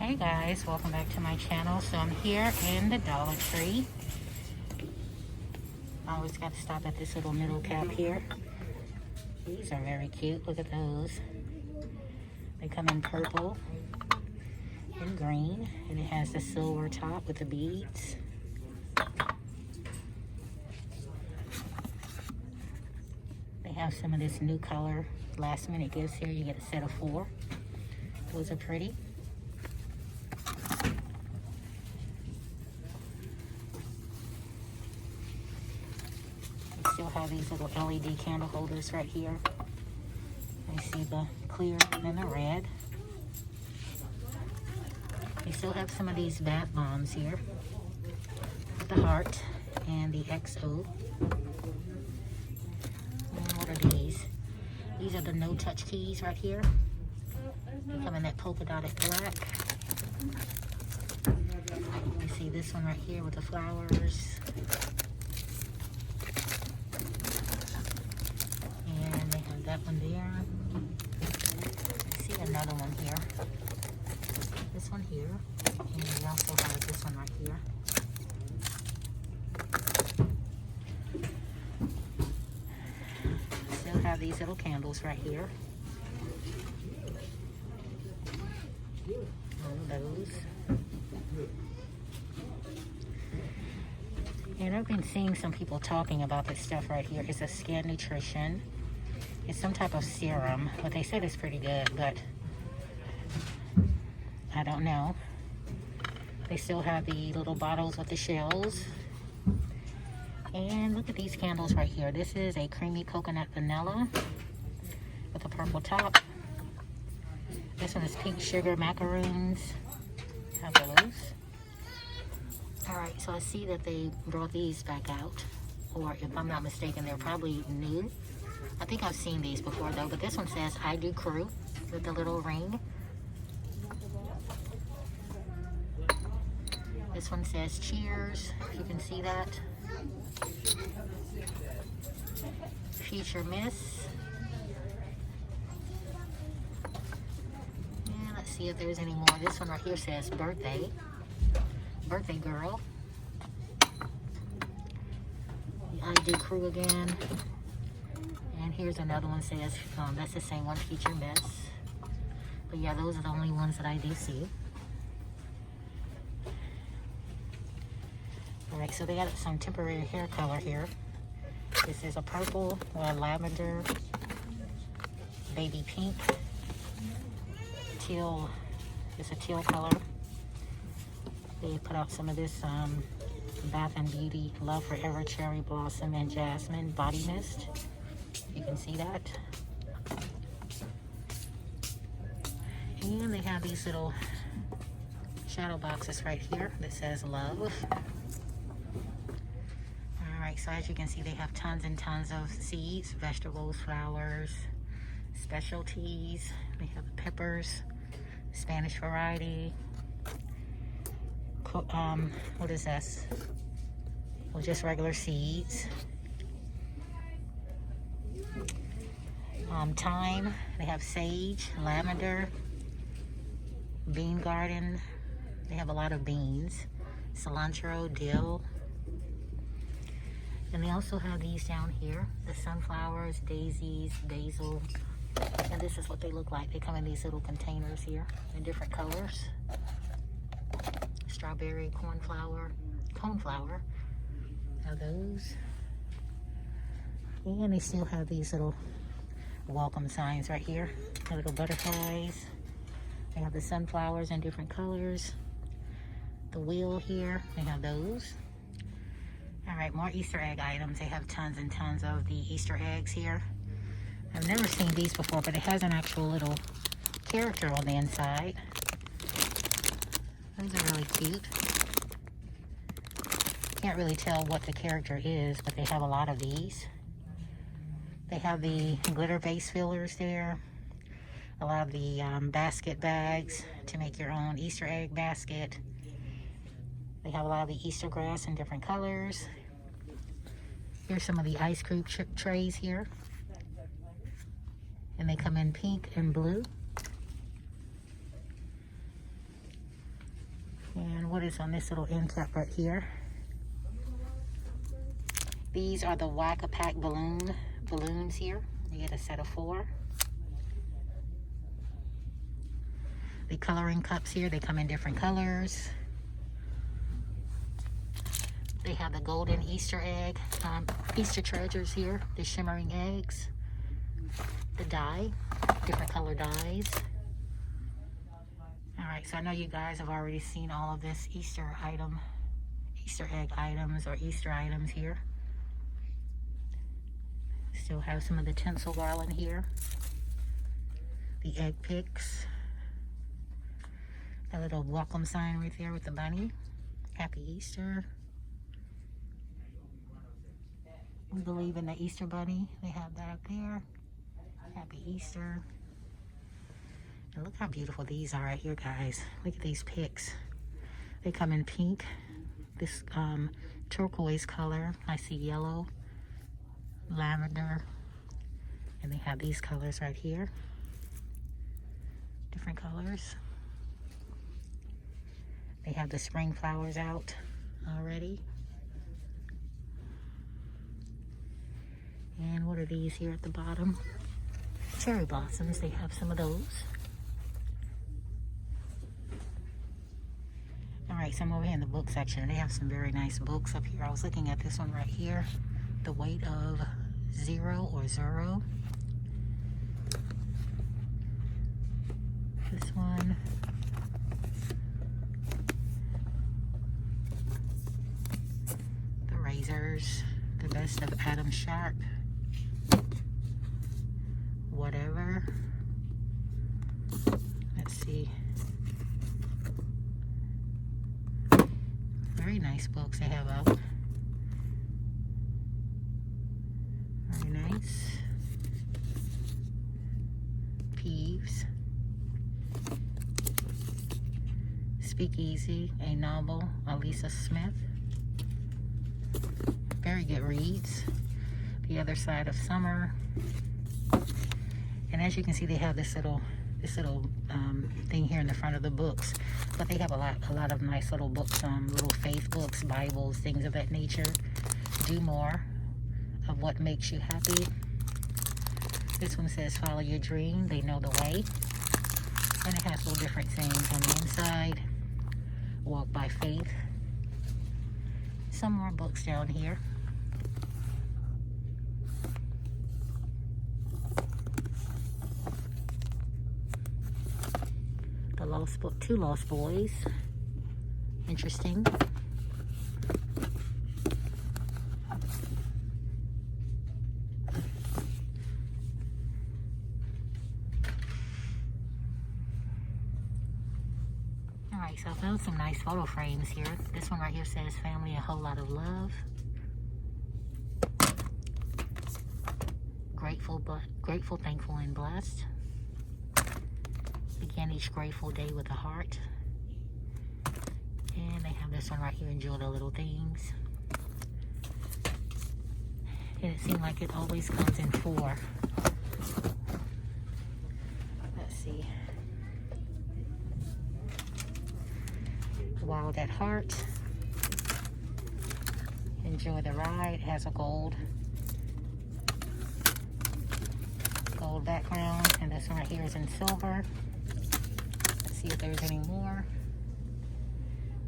Hey guys, welcome back to my channel. So I'm here in the Dollar Tree. I always got to stop at this little middle cap here. These are very cute. Look at those. They come in purple and green, and it has the silver top with the beads. They have some of this new color last minute gifts here. You get a set of 4. Those are pretty. They still have these little LED candle holders right here. You see the clear and the red. They still have some of these bath bombs here with the heart and the XO. And what are these? These are the no-touch keys right here. They come in that polka dotted black. You see this one right here with the flowers. And they have that one there. I see another one here. This one here. And we also have this one right here. Still have these little candles right here. Those. And I've been seeing some people talking about this stuff right here. It's a skin nutrition. It's some type of serum, but they said it's pretty good, but I don't know. They still have the little bottles with the shells. And look at these candles right here. This is a creamy coconut vanilla with a purple top. This one is pink sugar macaroons. Have those. Alright, so I see that they brought these back out. Or if I'm not mistaken, they're probably new. I think I've seen these before though, but this one says I Do Crew with the little ring. This one says Cheers, if you can see that. Future Miss. And let's see if there's any more. This one right here says Birthday. Birthday Girl. The I Do Crew again. And here's another one says, that's the same one, Future Miss. But yeah, those are the only ones that I do see. Alright, so they got some temporary hair color here. This is a purple or a lavender, baby pink, teal. It's a teal color. They put out some of this Bath and Beauty Love Forever Cherry Blossom and Jasmine Body Mist. You can see that. And they have these little shadow boxes right here that says Love. Alright, so as you can see, they have tons and tons of seeds, vegetables, flowers, specialties. They have peppers, Spanish variety. What is this? Well, just regular seeds. Thyme. They have sage, lavender, bean garden. They have a lot of beans. Cilantro, dill. And they also have these down here. The sunflowers, daisies, basil. And this is what they look like. They come in these little containers here in different colors. Strawberry, coneflower. Have those. And they still have these little welcome signs right here. The little butterflies. They have the sunflowers in different colors. The wheel here, they have those. Alright, more Easter egg items. They have tons and tons of the Easter eggs here. I've never seen these before, but it has an actual little character on the inside. Those are really cute. Can't really tell what the character is, but they have a lot of these. They have the glitter base fillers there. A lot of the basket bags to make your own Easter egg basket. They have a lot of the Easter grass in different colors. Here's some of the ice cream trays here. And they come in pink and blue. And what is on this little end cap right here? These are the Whack-A-Pack balloons here. You get a set of 4. The coloring cups here, they come in different colors. They have the golden Easter egg, Easter treasures here, the shimmering eggs, the dye, different color dyes. All right, so I know you guys have already seen all of this Easter egg items or Easter items here. Still have some of the tinsel garland here. The egg picks. A little welcome sign right there with the bunny. Happy Easter. We believe in the Easter bunny. They have that up there. Happy Easter. And look how beautiful these are right here, guys. Look at these picks. They come in pink, this turquoise color. I see yellow, lavender, and they have these colors right here. Different colors. They have the spring flowers out already. And what are these here at the bottom? Cherry blossoms, they have some of those. Alright, so I'm over here in the book section. They have some very nice books up here. I was looking at this one right here. The Weight of Zero or Zero. This one. The Razors. The Best of Adam Sharp. Whatever. Let's see. Very nice books they have out. Very nice. Peeves. Speakeasy, a novel, Elisa Smith. Very good reads. The Other Side of Summer. And as you can see, they have this little thing here in the front of the books. But they have a lot of nice little books, little faith books, Bibles, things of that nature. Do more of what makes you happy. This one says, follow your dream, they know the way. And it has little different things on the inside. Walk by faith. Some more books down here. The Lost Book, Two Lost Boys. Interesting. Alright, so I found some nice photo frames here. This one right here says family, a whole lot of love. Grateful, thankful, and blessed. Begin each grateful day with a heart. And they have this one right here, enjoy the little things. And it seemed like it always comes in 4. Let's see. Wild at Heart. Enjoy the Ride. It has a gold background. And this one right here is in silver. Let's see if there's any more.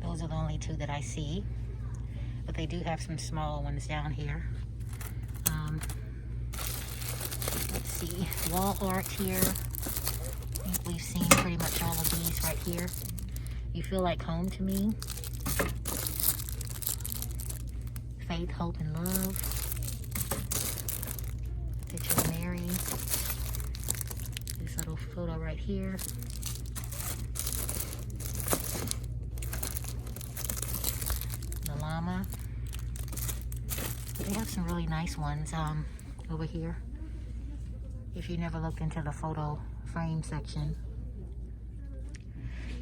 Those are the only 2 that I see. But they do have some small ones down here. Let's see. Wall art here. I think we've seen pretty much all of these right here. You Feel Like Home to Me. Faith, Hope, and Love. Picture of Mary. This little photo right here. The llama. They have some really nice ones over here. If you never looked into the photo frame section.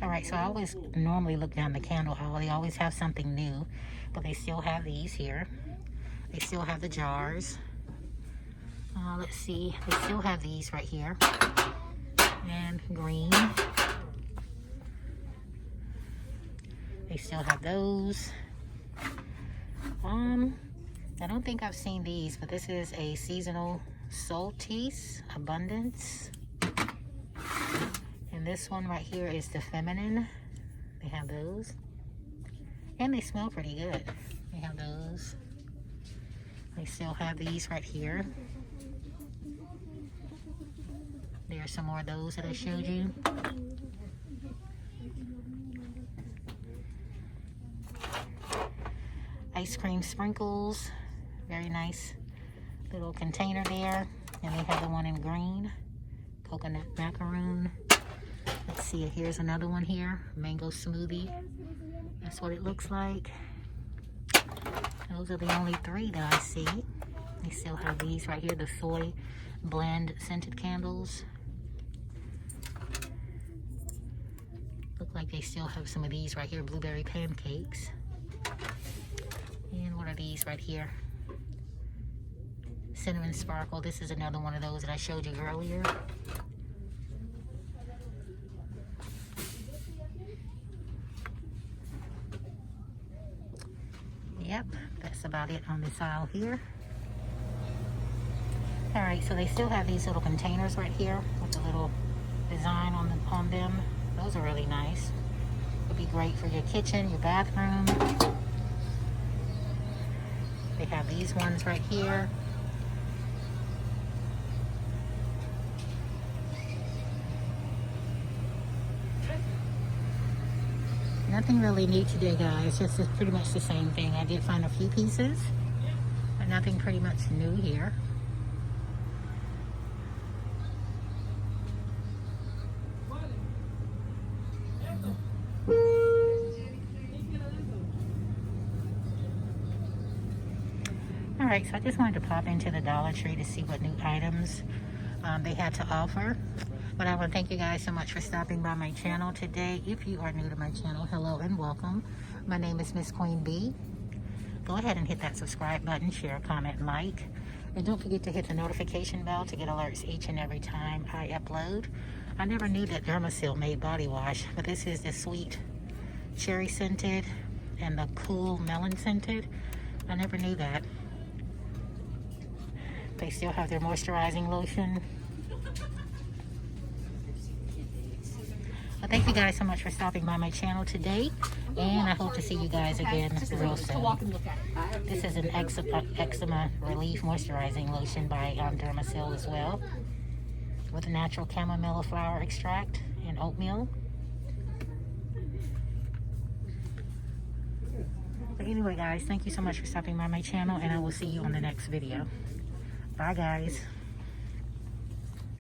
Alright, so I always normally look down the candle aisle. They always have something new. But they still have these here. They still have the jars. Let's see. They still have these right here. And green. They still have those. I don't think I've seen these, but this is a seasonal Salties Abundance. And this one right here is the feminine. They have those. And they smell pretty good. They have those. They still have these right here. There are some more of those that I showed you. Ice cream sprinkles. Very nice little container there. And they have the one in green. Coconut macaroon. Let's see, here's another one here. Mango smoothie. That's what it looks like. Those are the only 3 that I see. They still have these right here. The soy blend scented candles. Look like they still have some of these right here. Blueberry pancakes. And what are these right here? Cinnamon sparkle. This is another one of those that I showed you earlier. Yep, that's about it on this aisle here. Alright, so they still have these little containers right here with the little design on them. Those are really nice. Would be great for your kitchen, your bathroom. They have these ones right here. Nothing really new today, guys. Just pretty much the same thing. I did find a few pieces, but nothing pretty much new here. Alright, so I just wanted to pop into the Dollar Tree to see what new items they had to offer. But I want to thank you guys so much for stopping by my channel today. If you are new to my channel, hello and welcome. My name is Miss Queen B. Go ahead and hit that subscribe button, share, comment, like. And don't forget to hit the notification bell to get alerts each and every time I upload. I never knew that Dermasil made body wash, but this is the sweet cherry scented and the cool melon scented. I never knew that. They still have their moisturizing lotion. Well, thank you guys so much for stopping by my channel today, and I hope to see you guys again real soon. This is an eczema relief moisturizing lotion by Dermasil as well, with natural chamomile flower extract and oatmeal. But anyway, guys, thank you so much for stopping by my channel, and I will see you on the next video. Bye, guys.